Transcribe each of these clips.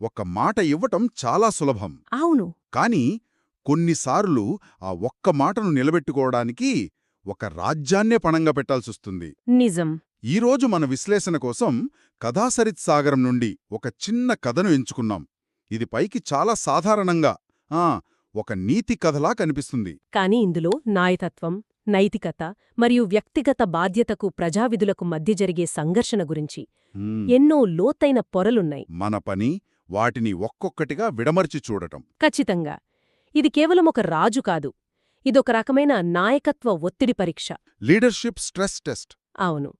ఒక మాట ఇవ్వటం చాలా సులభం. అవును. కాని కొన్నిసార్లు ఆ ఒక్క మాటను నిలబెట్టుకోవడానికి ఒక రాజ్యాన్నే పణంగా పెట్టాల్సొస్తుంది. నిజం. ఈరోజు మన విశ్లేషణ కోసం కథాసరిత్ సాగరం నుండి ఒక చిన్న కథను ఎంచుకున్నాం. ఇది పైకి చాలా సాధారణంగా ఒక నీతి కథలా కనిపిస్తుంది. కాని ఇందులో నాయకత్వం, నైతికత మరియు వ్యక్తిగత బాధ్యతకు ప్రజావిధులకు మధ్య జరిగే సంఘర్షణ గురించి ఎన్నో లోతైన పొరలున్నాయి. మన పని వాటిని ఒక్కొక్కటిగా విడమర్చి చూడటం. ఖచ్చితంగా. ఇది కేవలం ఒక రాజు కాదు. ఇదొక రకమైన నాయకత్వ ఒత్తిడి పరీక్ష. Leadership stress test. అవును.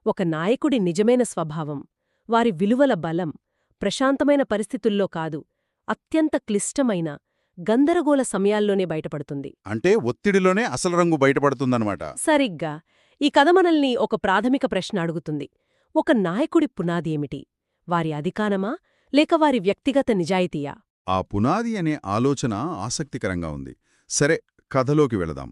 ఒక నాయకుడి నిజమైన స్వభావం, వారి విలువల బలం, ప్రశాంతమైన పరిస్థితుల్లో కాదు, అత్యంత క్లిష్టమైన, గందరగోళ సమయాల్లోనే బయటపడుతుంది. అంటే ఒత్తిడిలోనే అసలు రంగు బయటపడుతుందన్నమాట. సరిగ్గా. ఈ కథ మనల్ని ఒక ప్రాథమిక ప్రశ్న అడుగుతుంది. ఒక నాయకుడి పునాది ఏమిటి? వారి అధికారమా లేక వారి వ్యక్తిగత నిజాయితీయా? ఆ పునాది అనే ఆలోచన ఆసక్తికరంగా ఉంది. సరే, కథలోకి వెళదాం.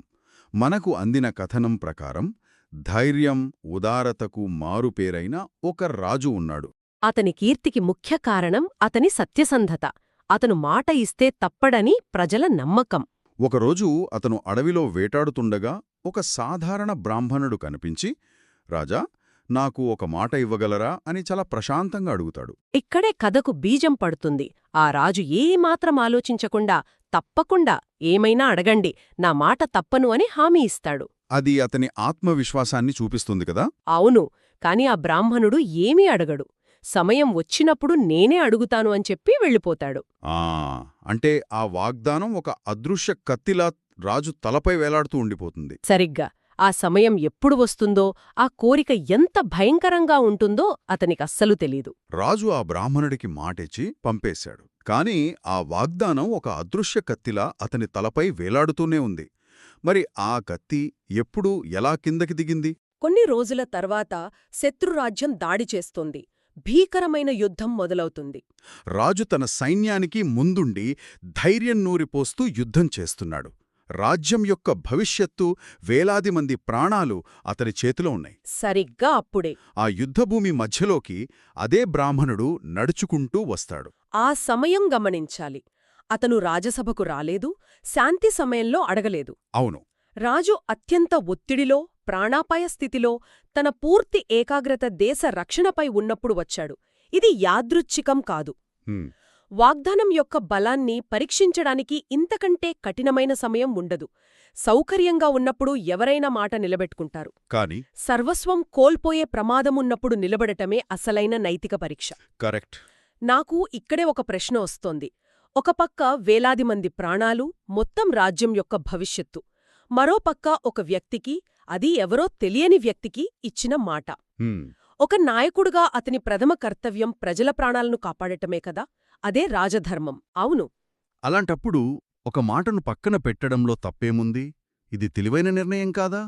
మనకు అందిన కథనం ప్రకారం ధైర్యం, ఉదారతకు మారుపేరైన ఒక రాజు ఉన్నాడు. అతని కీర్తికి ముఖ్య కారణం అతని సత్యసంధత. అతను మాట ఇస్తే తప్పడని ప్రజల నమ్మకం. ఒకరోజు అతను అడవిలో వేటాడుతుండగా ఒక సాధారణ బ్రాహ్మణుడు కనిపించి, రాజా, నాకు ఒక మాట ఇవ్వగలరా అని చాలా ప్రశాంతంగా అడుగుతాడు. ఇక్కడే కథకు బీజం పడుతుంది. ఆ రాజు ఏమాత్రం ఆలోచించకుండా తప్పకుండా ఏమైనా అడగండి, నా మాట తప్పను అని హామీ ఇస్తాడు. అది అతని ఆత్మవిశ్వాసాన్ని చూపిస్తుంది కదా. అవును. కాని ఆ బ్రాహ్మణుడు ఏమీ అడగడు. సమయం వచ్చినప్పుడు నేనే అడుగుతాను అని చెప్పి వెళ్ళిపోతాడు. అంటే ఆ వాగ్దానం ఒక అదృశ్య కత్తిలా రాజు తలపై వేలాడుతూ ఉండిపోతుంది. సరిగ్గా. ఆ సమయం ఎప్పుడు వస్తుందో, ఆ కోరిక ఎంత భయంకరంగా ఉంటుందో అతనికస్సలు తెలీదు. రాజు ఆ బ్రాహ్మణుడికి మాటిచ్చి పంపేశాడు. కాని ఆ వాగ్దానం ఒక అదృశ్య కత్తిలా అతని తలపై వేలాడుతూనే ఉంది. మరి ఆ కత్తి ఎప్పుడు ఎలా కిందకి దిగింది? కొన్ని రోజుల తర్వాత శత్రురాజ్యం దాడి చేస్తోంది. భీకరమైన యుద్ధం మొదలవుతుంది. రాజు తన సైన్యానికి ముందుండి ధైర్యం నూరిపోస్తూ యుద్ధం చేస్తున్నాడు. రాజ్యం యొక్క భవిష్యత్తు, వేలాది మంది ప్రాణాలు అతని చేతిలో ఉన్నాయి. సరిగ్గా అప్పుడే ఆ యుద్ధభూమి మధ్యలోకి అదే బ్రాహ్మణుడు నడుచుకుంటూ వస్తాడు. ఆ సమయం గమనించాలి. అతను రాజసభకు రాలేదు, శాంతి సమయంలో అడగలేదు. అవును. రాజు అత్యంత ఒత్తిడిలో, ప్రాణాపాయ స్థితిలో, తన పూర్తి ఏకాగ్రత దేశ రక్షణపై ఉన్నప్పుడు వచ్చాడు. ఇది యాదృచ్ఛికం కాదు. వాగ్దానం యొక్క బలాన్ని పరీక్షించడానికి ఇంతకంటే కఠినమైన సమయం ఉండదు. సౌకర్యంగా ఉన్నప్పుడు ఎవరైనా మాట నిలబెట్టుకుంటారు. కాని సర్వస్వం కోల్పోయే ప్రమాదమున్నప్పుడు నిలబడటమే అసలైన నైతిక పరీక్ష. కరెక్ట్. నాకు ఇక్కడే ఒక ప్రశ్న వస్తోంది. ఒక పక్క వేలాది మంది ప్రాణాలు, మొత్తం రాజ్యం యొక్క భవిష్యత్తు. మరోపక్క ఒక వ్యక్తికి, అది ఎవరో తెలియని వ్యక్తికి ఇచ్చిన మాట. ఒక నాయకుడుగా అతని ప్రథమ కర్తవ్యం ప్రజల ప్రాణాలను కాపాడటమే కదా. అదే రాజధర్మం. అవును. అలాంటప్పుడు ఒక మాటను పక్కన పెట్టడంలో తప్పేముంది? ఇది తెలివైన నిర్ణయం కాదా?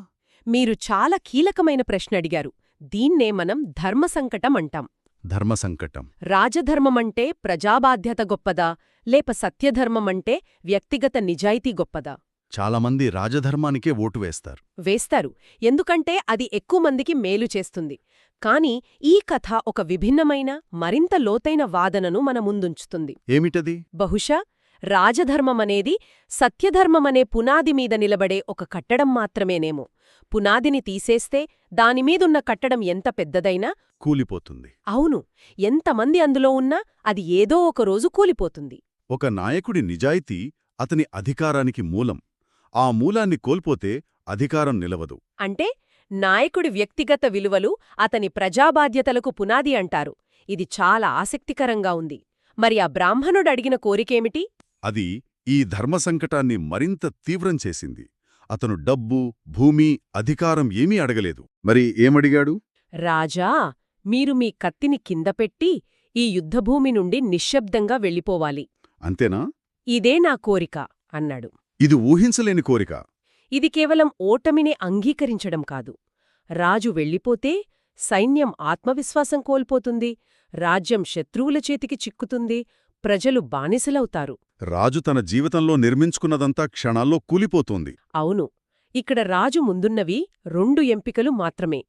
మీరు చాలా కీలకమైన ప్రశ్న అడిగారు. దీన్నే మనం ధర్మసంకటం అంటాం. ధర్మసంకటం. రాజధర్మమంటే ప్రజాబాధ్యత గొప్పదా, లేక సత్యధర్మమంటే వ్యక్తిగత నిజాయితీ గొప్పదా? చాలామంది రాజధర్మానికే ఓటు వేస్తారు. వేస్తారు, ఎందుకంటే అది ఎక్కువ మందికి మేలు చేస్తుంది. కాని ఈ కథ ఒక విభిన్నమైన, మరింత లోతైన వాదనను మన ముందుంచుతుంది. ఏమిటది? బహుశా రాజధర్మమనేది సత్యధర్మమనే పునాది మీద నిలబడే ఒక కట్టడం మాత్రమేనేమో. పునాదిని తీసేస్తే దానిమీదున్న కట్టడం ఎంత పెద్దదైనా కూలిపోతుంది. అవును. ఎంతమంది అందులో ఉన్నా అది ఏదో ఒకరోజు కూలిపోతుంది. ఒక నాయకుడి నిజాయితీ అతని అధికారానికి మూలం. ఆ మూలాన్ని కోల్పోతే అధికారం నిలవదు. అంటే నాయకుడి వ్యక్తిగత విలువలు అతని ప్రజాబాధ్యతలకు పునాది అంటారు. ఇది చాలా ఆసక్తికరంగా ఉంది. మరి ఆ బ్రాహ్మణుడు అడిగిన కోరికేమిటి? అది ఈ ధర్మసంకటాన్ని మరింత తీవ్రం చేసింది. అతను డబ్బు, భూమి, అధికారం ఏమీ అడగలేదు. మరి ఏమడిగాడు? రాజా, మీరు మీ కత్తిని కిందపెట్టి ఈ యుద్ధభూమి నుండి నిశ్శబ్దంగా వెళ్ళిపోవాలి. అంతేనా? ఇదే నా కోరిక అన్నాడు. ఇది ఊహించలేని కోరిక. ఇది కేవలం ఓటమిని అంగీకరించడం కాదు. రాజు వెళ్ళిపోతే సైన్యం ఆత్మవిశ్వాసం కోల్పోతుంది, రాజ్యం శత్రువుల చేతికి చిక్కుతుంది, ప్రజలు బానిసలవుతారు. రాజు తన జీవితంలో నిర్మించుకున్నదంతా క్షణాల్లో కూలిపోతోంది. అవును. ఇక్కడ రాజు ముందున్నవి 2 ఎంపికలు మాత్రమే.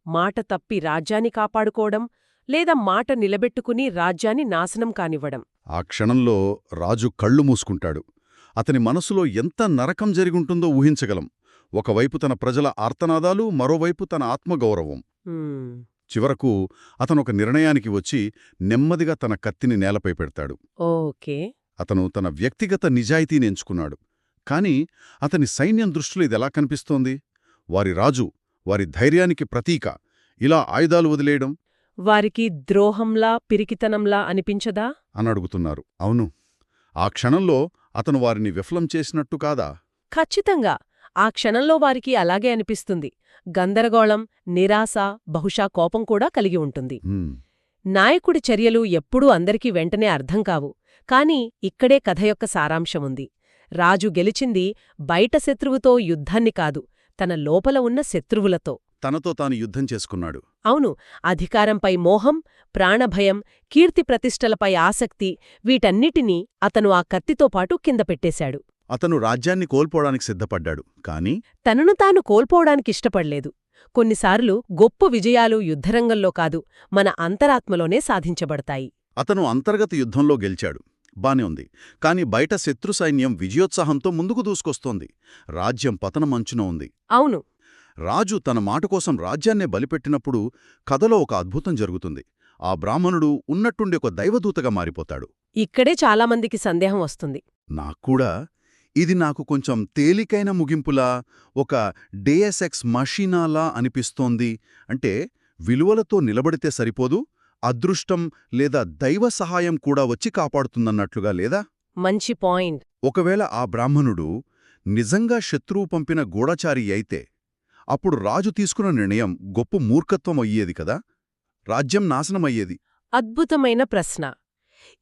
మాట తప్పి రాజ్యాన్ని కాపాడుకోవడం, లేదా మాట నిలబెట్టుకుని రాజ్యాన్ని నాశనం కానివ్వడం. ఆ క్షణంలో రాజు కళ్ళు మూసుకుంటాడు. అతని మనసులో ఎంత నరకం జరిగుంటుందో ఊహించగలం. ఒకవైపు తన ప్రజల ఆర్తనాదాలు, మరోవైపు తన ఆత్మగౌరవం. హ్మ్. చివరకు అతనొక నిర్ణయానికి వచ్చి నెమ్మదిగా తన కత్తిని నేలపై పెడతాడు. ఓకే. అతను తన వ్యక్తిగత నిజాయితీని ఎంచుకున్నాడు. కాని అతని సైన్యం దృష్టిలో ఇదెలా కనిపిస్తోంది? వారి రాజు, వారి ధైర్యానికి ప్రతీక, ఇలా ఆయుధాలు వదిలేయడం వారికి ద్రోహంలా, పిరికితనంలా అనిపించదా? అనడుగుతున్నారు. అవును, ఆ క్షణంలో అతను వారిని విఫలం చేసినట్టు కాదా? ఖచ్చితంగా. ఆ క్షణంలో వారికి అలాగే అనిపిస్తుంది. గందరగోళం, నిరాశ, బహుశా కోపం కూడా కలిగి ఉంటుంది. హ్మ్, నాయకుడి చర్యలు ఎప్పుడూ అందరికీ వెంటనే అర్థం కావు. కాని ఇక్కడే కథ యొక్క సారాంశముంది. రాజు గెలిచింది బయట శత్రువుతో యుద్ధాన్ని కాదు, తన లోపల ఉన్న శత్రువులతో. తనతో తాను యుద్ధం చేసుకున్నాడు. అవును, అధికారంపై మోహం, ప్రాణభయం, కీర్తి ప్రతిష్టలపై ఆసక్తి, వీటన్నిటినీ అతను ఆ కత్తితో పాటు కింద పెట్టేశాడు. అతను రాజ్యాన్ని కోల్పోవడానికి సిద్ధపడ్డాడు. కాని తనను తాను కోల్పోవడానికిష్టపడలేదు. కొన్నిసార్లు గొప్ప విజయాలు యుద్ధరంగంలో కాదు, మన అంతరాత్మలోనే సాధించబడతాయి. అతను అంతర్గత యుద్ధంలో గెలిచాడు. బానే ఉంది. కాని బయట శత్రు సైన్యం విజయోత్సాహంతో ముందుకు దూసుకొస్తోంది. రాజ్యం పతనమంచున ఉంది. అవును. రాజు తన మాట కోసం రాజ్యాన్నే బలిపెట్టినప్పుడు కథలో ఒక అద్భుతం జరుగుతుంది. ఆ బ్రాహ్మణుడు ఉన్నట్టుండి ఒక దైవదూతగా మారిపోతాడు. ఇక్కడే చాలామందికి సందేహం వస్తుంది. నాక్కూడా ఇది నాకు కొంచెం తేలికైన ముగింపులా, ఒక డేఎస్ఎక్స్ మషీనాలా అనిపిస్తోంది. అంటే విలువలతో నిలబడితే సరిపోదు, అదృష్టం లేదా దైవ సహాయం కూడా వచ్చి కాపాడుతుందన్నట్లుగా లేదా? మంచి పాయింట్. ఒకవేళ ఆ బ్రాహ్మణుడు నిజంగా శత్రువు పంపిన గూఢచారి అయితే అప్పుడు రాజు తీసుకున్న నిర్ణయం గొప్ప మూర్ఖత్వం అయ్యేది కదా? రాజ్యం నాశనమయ్యేది. అద్భుతమైన ప్రశ్న.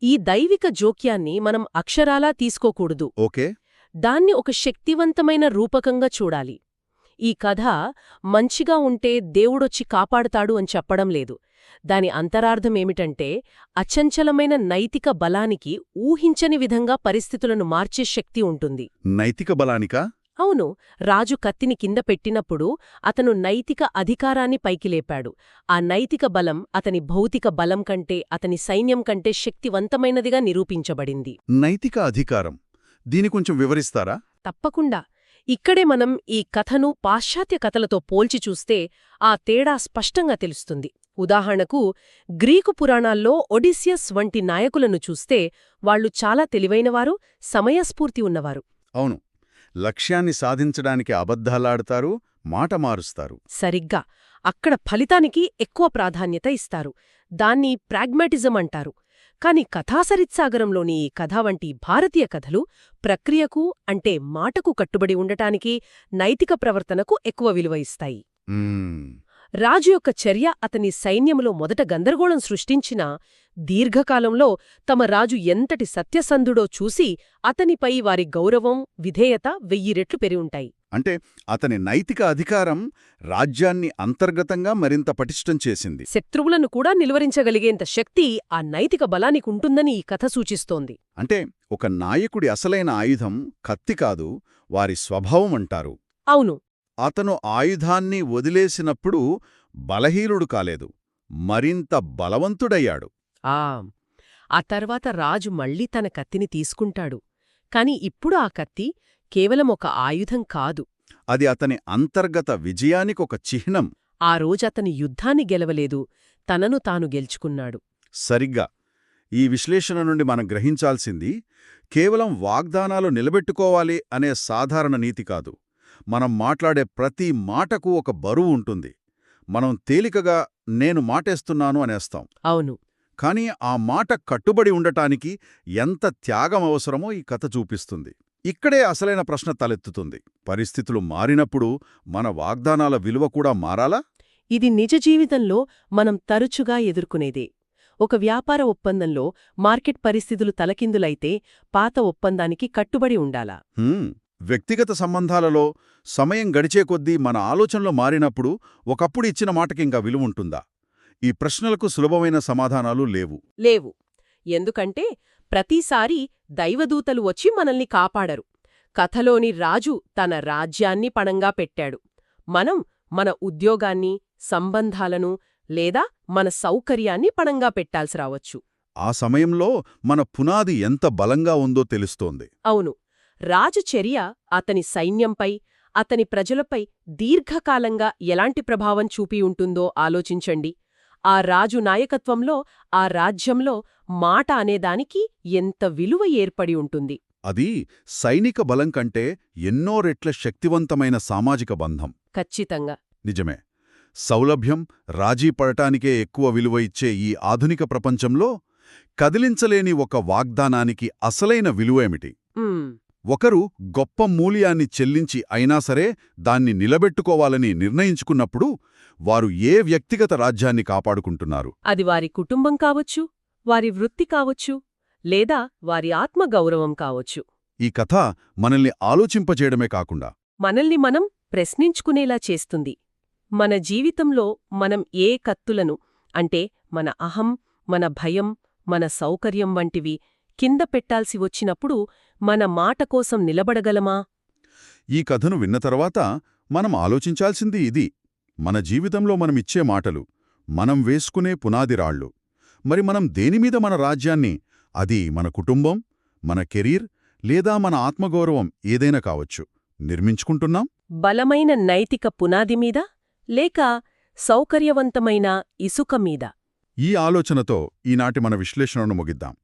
ఈ దైవిక జోక్యాన్ని మనం అక్షరాలా తీసుకోకూడదు. ఓకే. దాన్ని ఒక శక్తివంతమైన రూపకంగా చూడాలి. ఈ కథ మంచిగా ఉంటే దేవుడొచ్చి కాపాడుతాడు అని చెప్పడం లేదు. దాని అంతరార్థమేమిటంటే, అచంచలమైన నైతిక బలానికి ఊహించని విధంగా పరిస్థితులను మార్చే శక్తి ఉంటుంది. నైతిక బలానికా? అవును, రాజు కత్తిని కింద పెట్టినప్పుడు అతను నైతిక అధికారాన్ని పైకి లేపాడు. ఆ నైతిక బలం అతని భౌతిక బలం కంటే, అతని సైన్యం కంటే శక్తివంతమైనదిగా నిరూపించబడింది. నైతిక అధికారం, దీని కొంచెం వివరిస్తారా? తప్పకుండా. ఇక్కడే మనం ఈ కథను పాశ్చాత్య కథలతో పోల్చి చూస్తే ఆ తేడా స్పష్టంగా తెలుస్తుంది. ఉదాహరణకు, గ్రీకు పురాణాల్లో ఒడిసియస్ వంటి నాయకులను చూస్తే వాళ్లు చాలా తెలివైనవారు, సమయస్ఫూర్తి ఉన్నవారు. అవును, లక్ష్యాన్ని సాధించడానికి అబద్ధాలాడతారు, మాట మారుస్తారు. సరిగ్గా. అక్కడ ఫలితానికి ఎక్కువ ప్రాధాన్యత ఇస్తారు. దాన్ని ప్రాగ్మాటిజం అంటారు. కాని కథాసరిత్సాగరంలోని ఈ కథ వంటి భారతీయ కథలు ప్రక్రియకు, అంటే మాటకు కట్టుబడి ఉండటానికి, నైతిక ప్రవర్తనకు ఎక్కువ విలువ ఇస్తాయి. రాజు యొక్క చర్య అతని సైన్యములో మొదట గందరగోళం సృష్టించినా, దీర్ఘకాలంలో తమ రాజు ఎంతటి సత్యసంధుడో చూసి అతనిపై వారి గౌరవం, విధేయత 1000 రెట్లు పెరిగుంటాయి. అంటే అతని నైతిక అధికారం రాజ్యాన్ని అంతర్గతంగా మరింత పటిష్టం చేసింది. శత్రువులను కూడా నిలువరించగలిగేంత శక్తి ఆ నైతిక బలానికుంటుందని ఈ కథ సూచిస్తోంది. అంటే ఒక నాయకుడి అసలైన ఆయుధం కత్తి కాదు, వారి స్వభావం అంటారు. అవును. అతను ఆయుధాన్ని వదిలేసినప్పుడు బలహీనుడు కాలేదు, మరింత బలవంతుడయ్యాడు. ఆ తర్వాత రాజు మళ్లీ తన కత్తిని తీసుకుంటాడు. కాని ఇప్పుడు ఆ కత్తి కేవలం ఒక ఆయుధం కాదు. అది అతని అంతర్గత విజయానికొక చిహ్నం. ఆ రోజతని యుద్ధాన్ని గెలవలేదు, తనను తాను గెలుచుకున్నాడు. సరిగ్గా. ఈ విశ్లేషణ నుండి మనం గ్రహించాల్సింది కేవలం వాగ్దానాలు నిలబెట్టుకోవాలి అనే సాధారణ నీతి కాదు. మనం మాట్లాడే ప్రతి మాటకు ఒక బరువు ఉంటుంది. మనం తేలికగా నేను మాటేస్తున్నాను అనేస్తాం. అవును. కాని ఆ మాట కట్టుబడి ఉండటానికి ఎంత త్యాగం అవసరమో ఈ కథ చూపిస్తుంది. ఇక్కడే అసలైన ప్రశ్న తలెత్తుతుంది. పరిస్థితులు మారినప్పుడు మన వాగ్దానాల విలువ కూడా మారాలా? ఇది నిజ జీవితంలో మనం తరచుగా ఎదుర్కొనేదే. ఒక వ్యాపార ఒప్పందంలో మార్కెట్ పరిస్థితులు తలకిందులైతే పాత ఒప్పందానికి కట్టుబడి ఉండాలా? వ్యక్తిగత సంబంధాలలో సమయం గడిచే కొద్దీ మన ఆలోచనలు మారినప్పుడు ఒకప్పుడు ఇచ్చిన మాటకింకా విలువుంటుందా? ఈ ప్రశ్నలకు సులభమైన సమాధానాలు లేవు. ఎందుకంటే ప్రతిసారీ దైవదూతలు వచ్చి మనల్ని కాపాడరు. కథలోని రాజు తన రాజ్యాన్ని పణంగా పెట్టాడు. మనం మన ఉద్యోగాన్ని, సంబంధాలను, లేదా మన సౌకర్యాన్ని పణంగా పెట్టాల్సి రావచ్చు. ఆ సమయంలో మన పునాది ఎంత బలంగా ఉందో తెలుస్తోంది. అవును, రాజు చర్య అతని సైన్యంపై, అతని ప్రజలపై దీర్ఘకాలంగా ఎలాంటి ప్రభావం చూపి ఉంటుందో ఆలోచించండి. ఆ రాజు నాయకత్వంలో ఆ రాజ్యంలో మాట అనేదానికి ఎంత విలువ ఏర్పడి ఉంటుంది. అది సైనిక బలం కంటే ఎన్నో రెట్ల శక్తివంతమైన సామాజిక బంధం. ఖచ్చితంగా. నిజమే. సౌలభ్యం, రాజీ పడటానికే ఎక్కువ విలువ ఇచ్చే ఈ ఆధునిక ప్రపంచంలో కదిలించలేని ఒక వాగ్దానానికి అసలైన విలువేమిటి? ఉమ్, ఒకరు గొప్ప మూల్యాన్ని చెల్లించి అయినా సరే దాన్ని నిలబెట్టుకోవాలని నిర్ణయించుకున్నప్పుడు వారు ఏ వ్యక్తిగత రాజ్యాన్ని కాపాడుకుంటున్నారు? అది వారి కుటుంబం కావచ్చు, వారి వృత్తి కావచ్చు, లేదా వారి ఆత్మగౌరవం కావచ్చు. ఈ కథ మనల్ని ఆలోచింపజేయడమే కాకుండా మనల్ని మనం ప్రశ్నించుకునేలా చేస్తుంది. మన జీవితంలో మనం ఏ కత్తులను, అంటే మన అహం, మన భయం, మన సౌకర్యం వంటివి కింద పెట్టాల్సి వచ్చినప్పుడు మన మాట కోసం నిలబడగలమా? ఈ కథను విన్న తర్వాత మనం ఆలోచించాల్సింది ఇది. మన జీవితంలో మనమిచ్చే మాటలు, మనం వేసుకునే పునాదిరాళ్ళు. మరి మనం దేనిమీద మన రాజ్యాన్ని, అది మన కుటుంబం, మన కెరీర్ లేదా మన ఆత్మగౌరవం ఏదైనా కావచ్చు, నిర్మించుకుంటున్నాం? బలమైన నైతిక పునాది మీద, లేక సౌకర్యవంతమైన ఇసుక మీద? ఈ ఆలోచనతో ఈనాటి మన విశ్లేషణను ముగిద్దాం.